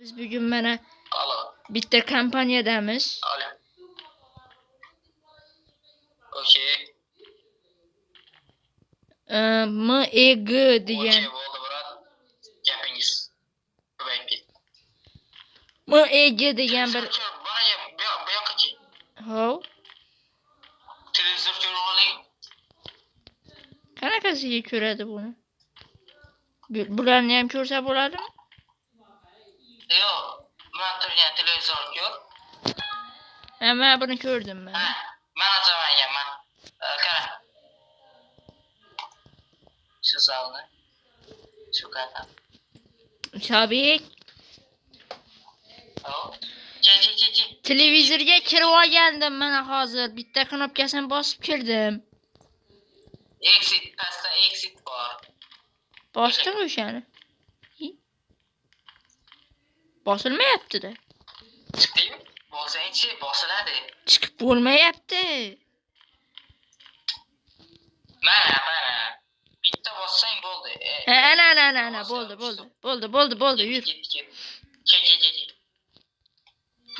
Biz bugün mana Alo. bitta kompaniyadamiz. Alo. Okey. MEG degan. Okey bo'ldi, biroq gapingiz ko'payib ketdi. MEG degan bir Bana bu yoqqa kel. hov. Televizor ko'rib oling. Qanaqasiga ko'radi buni? Bularni ham ko'rsa bo'ladimi? Yo'q, men turgan televizor ko'r. Men buni ko'rdim Ha, mana. men ajamayman. Qara. Shu zalni. Shu qanaqa. Sabik Hop. Ke. televizorga kirib olgandim mana hozir. Bitta knopkasini bosib kirdim. Exit, pastda exit bor. Bosdim o'shani. Bosilmayapti-da. Chiqdingmi? Bo'lsa-chi, bosiladi. Chiqib bo'lmayapti. Mana. Bitta bossang bo'ldi. Ana, bo'ldi, yur. Ket.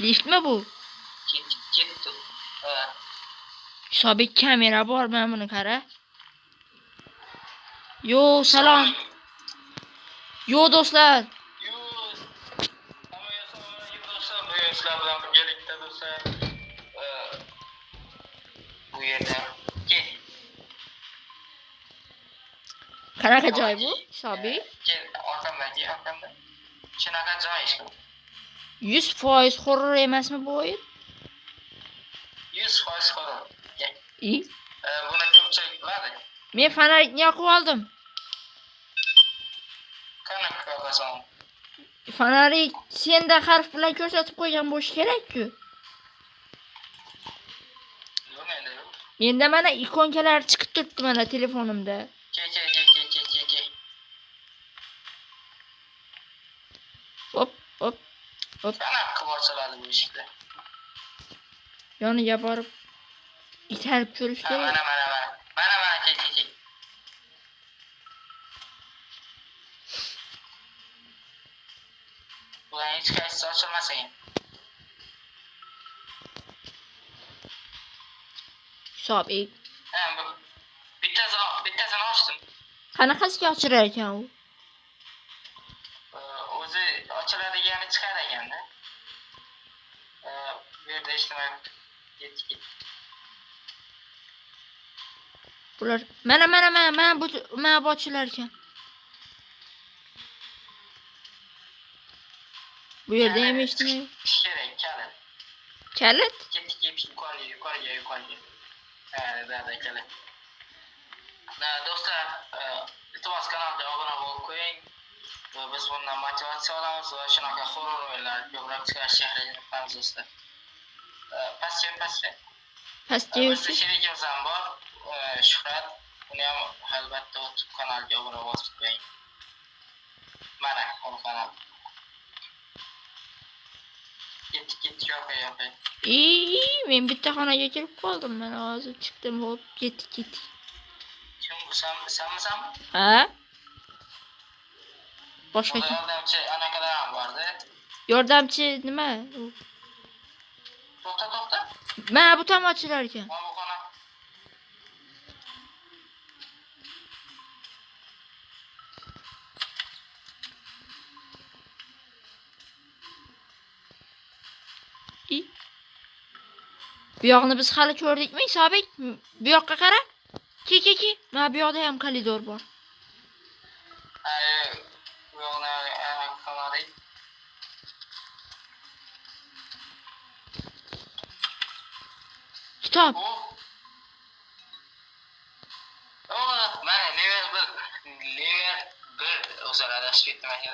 Liftmi bu? Ketdi. Sabik kamera bor, men buni qara. Yo, salom. Yo do'stlar. Bu yerda kel. Qanaqa joy bu? Sabik. Kel, orqamda. Shunaqa joy shu. 100% horror emasmi bu o'yin? 100% horror. Buni ko'pchilik biladi. Men fonarikni yoqib oldim. Qanaqa qo'yasan? Fonarik senda harf bilan ko'rsatib qo'ygan bo'lishi kerak-ku. Menda mana ikonkalar chiqib turibdi mana telefonimda. Ke. Hop. Qanaqa bosiladi bu ishda? Yoniga borib itarib ko'rish kerak. Mana, ke. Bular hech qaysi ochilmasa ham. Sabik. Bittasini ochdim. Qanaqasiga ochirar ekan u? O'zi ochiladigani chiqar ekanda. Bu yerda ishlayapti. Ketdi. Bular mana bu ochilar ekan. Bu yerda ham eshitmayman. Kerak kalit. Kalit? Ketdi yuqoriga. Da kalit. Do'stlar, iltimos kanalga obuna bo'lib qo'ying. Biz bundan motivatsiya olamiz va shunaqa horror o'yinlar ko'proq chiqarishga harakat qilamiz do'stlar. Pastga yurchi. Sherigimiz ham bor, Shuhrat. Uni ham albatta o'tib kanalga obuna bo'lib qo'ying. Mana, u kanal. Ketdi, yo'q. Men bitta xonaga kirib qoldim. Mana hozir chiqdim, hop, ketdi. Kim bu? Sanmi? Ha? Boshqa kim? Yordamchi anaqalar ham bordi. Yordamchi nima? To'xta. Mana bu tom ochilar ekan. Mana bu xona. Bu yoqni biz hali ko'rdikmi, Sabik? Bu yoqqa qara. Ke. Mana bu yoqda ham koridor bor. Bu yoqni qamadik. Kitob. Mana level 1 o'zar adashib ketdim aka.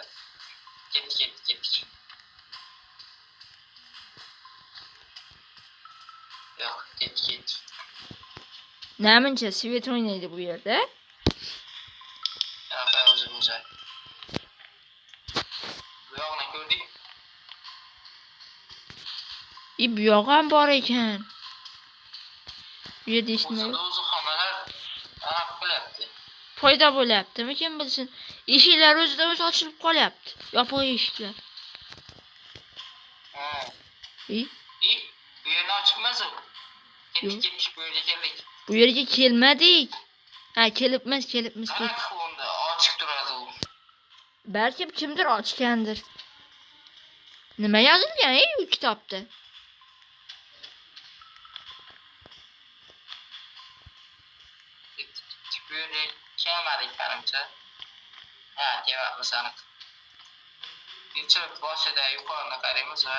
Ketdi. Yo'q, ketdi. Namincha svet o'ynaydi bu yerda. O'zi. Bu yoqni ko'rdik. Bu yoq ham bor ekan. Bu yerda eshitmayman. O'zi xonalar qilyapti. Foyda bo'lyaptimi, kim bilsin. Eshiklar o'zidan o'zi ochilib qolyapti. Yopiq eshiklar. Ha. İyi. İyi. Bu yerini açıkmaz o. Yok. Gittik bu yerga keldik. Bu yerga kelmadik. Ha, kelibmiz. Qanaqa unda ochiq turadi u. Belki kimdir ochgandir. Nima yozilgan u kitobda? Gittik bu yerga kelmadik menimcha. Ha, kelyapmiz aniq. Yechib boshida yuqorini qaraymiz va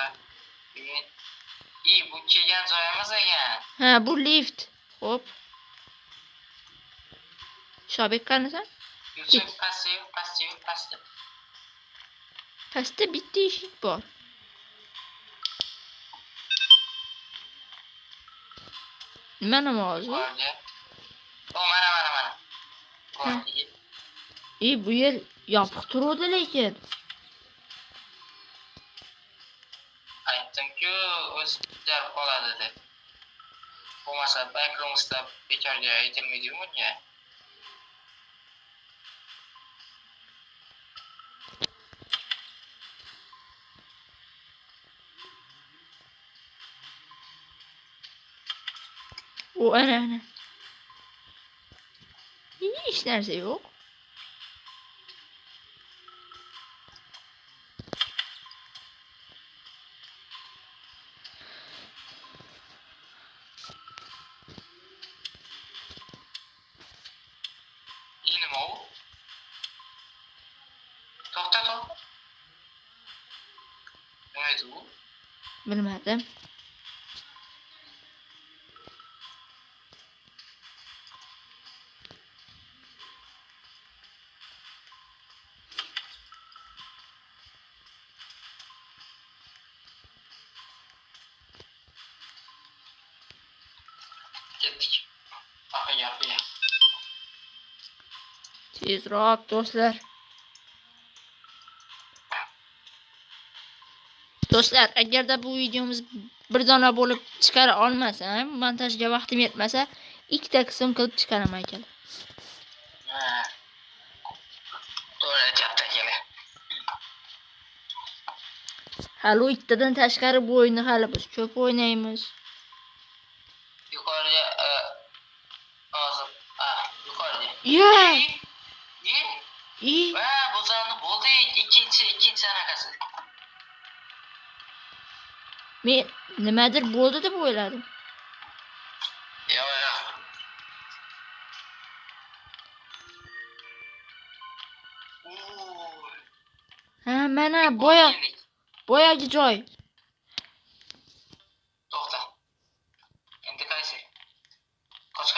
keyin bu kelgan joyimiz ekan. Ha, bu lift. Hop. Şabek qanasan? Yursak pastda. Pastda bitta eshik bor. Nima ovozi? Yuqoriga. O, mana. Yuqoriga. Bu yer yopiq turadi lekin. Aytdim-ku, o'zi jar qoladi deb. Bo'lmasa backroomsda bekorga aytilmaydi-ku bunga. O ana. Hiç nerede yok. Nima u? To'xta. Nima edi u? Bilmadim. Ketdik. Yo'q. Tezroq do'stlar. Do'stlar, agarda bu videomiz bir dona bo'lib chiqara olmasam, montajga vaqtim yetmasa, ikkita qism qilib chiqaraman ekan. Ha. To'g'ri aytyapti akala. Hali ikkitadan tashqari bu o'yinni hali biz ko'p o'ynaymiz. Yuqoriga hozir yuqoriga. Va bu zalni bo'ldi, ikkinchi anaqasi. Men nimadir bo'ldi deb o'yladim. Yo'q. Ha, mana boyagi joy. To'xta. Endi qaysi? Qoch.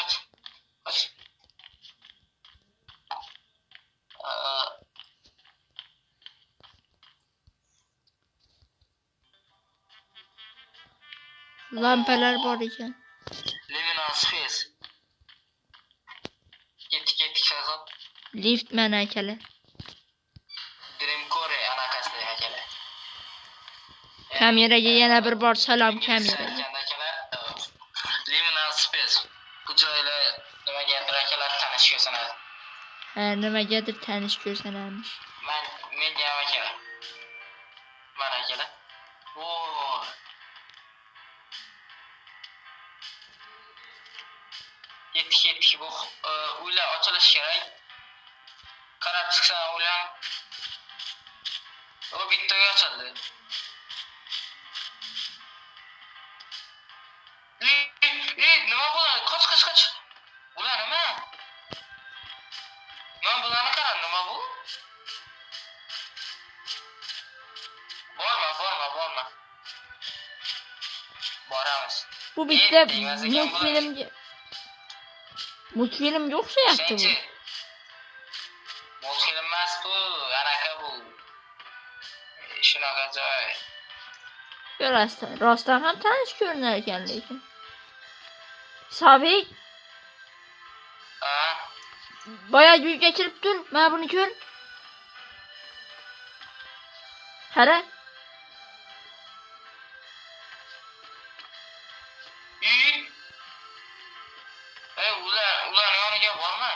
Lampalar bor ekan. Liminal space. Ketdik Shahzod. Lift mana akalar. Dreamcore anaqasi akalar. Kameraga yana bir bor salom kameraga. Liminal space. Bu joylar nimagadir akalar tanish ko'rsanadi. Ha, nimagadir tanish ko'rsanarmish. Menga ham akalar. Mana akalar. Ketdik. Bu uylar ochilishi kerak. Qarab chiqsan uylar. O bitta uy ochildi. Nima bo'ladi? Qoch. Bular nima? Men bularni qarab, nima bu? Borma. Boramiz. Bu bitta multfilmga o'xshayapti bu. Multfilm emas bu, anaqa bu. Shunaqa joy. Rostdan ham tanish ko'rinar ekan lekin. Sabik. Boyagi uyga kirib tur, mana buni ko'r. Qara. Ular yoniga borma.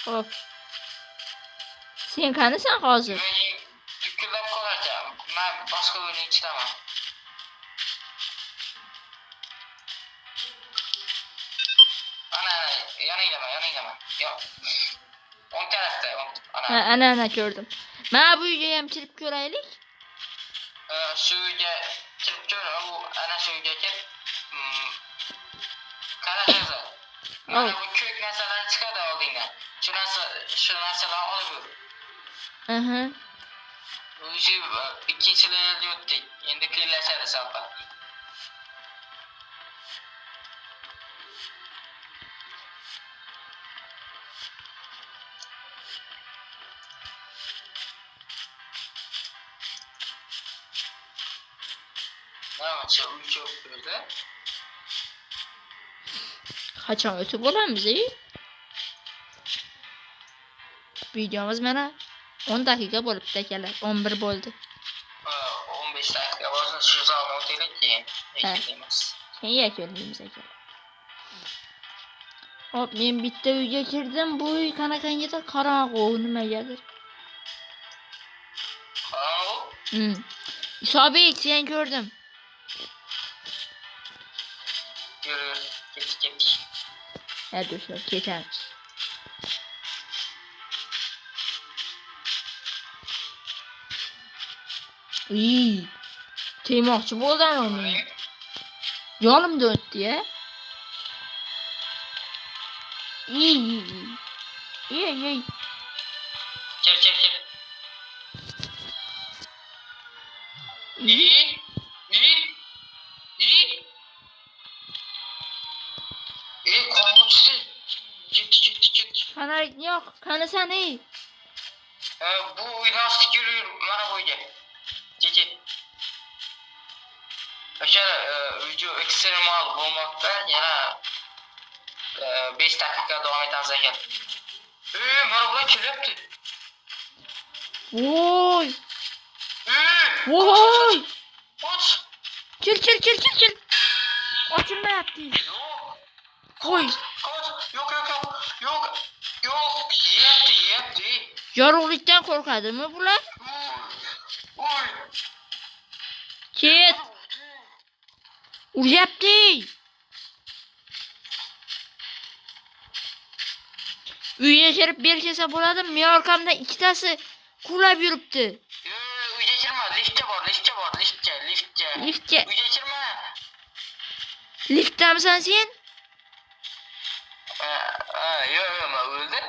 Hop. Sen qanasan hozir? Tukilib qolarkan. Men boshqa uyning ichidaman. Ana, yoningdaman. Yo'q. O'ng tarafda, Ha, ana gördüm. Mana bu uyga ham kirib ko'raylik. Shu uyga kirib ko'raman. Bu ana shu uyga kirib, qarasizlar. Mana bu ko'k narsalar chiqadi oldingdan. Shu narsalarni olib yur. Aha. O'zi ikkinchi layerga o'tdik. Endi qiyinlashadi safar. Navacha uy çok böyle. Qachon o'tib olamiz? Videomuz mana 10 daqiqa bo'libdi akalar. 11 bo'ldi. 15 dakika bo'lsin shu zalni o'taylik keyin. Yaklaymiz. Keyin yaklaymiz akalar. Hop, men bitta uyga kirdim. Bu uy qanaqangidir qorong'u, nimagadir. Qorong'u? Isobek, sen ko'rdim. Yürü, git. Hadi dostlar, ketamiz. İyi. Teymoqchi bo'ldim uni. Yonimda o'tdi ya. İyi. Gel. İyi. Korkutsun. Git. Fanarik yo'q. Qanasan ey? Bu uydan yürüyor. Mana bu uyga. Git. O'sha video ekstremal bo'lmoqda. Yana 5 daqiqa davom etamiz ekan. Mana bular kelyapti. Voy. Kir. Ochilmayapti. Voy. Yok. Yepti. Yorug'likdan qo'rqadimi bular? Ket. Uryapti. Uyga kirib berkesa bo'ladimi? Men orqamdan ikkitasi qulab yuribdi. Uyga kirma, liftga bor. Liftga. Uyga kirma. Liftdamisan sen? Yo'q, men o'ldim.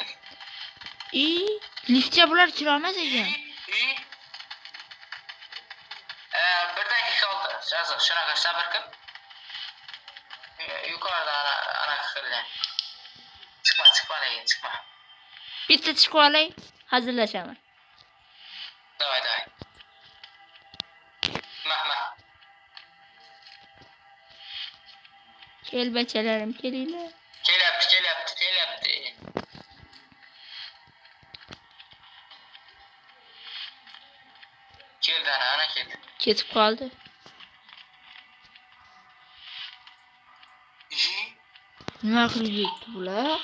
Liftga bular kirolmas ekan. Bir daqiqa oldi. Shunaqa sabr qil. Yuqorida ana qilgan. Chiqma. Bitta chiqib olay, hazırlashaman. Davay. Ma. Kel bachalarim, kelinglar. Kelyapti. Keldi ana keldi. Ketib qoldi. Nima qilyapti bular?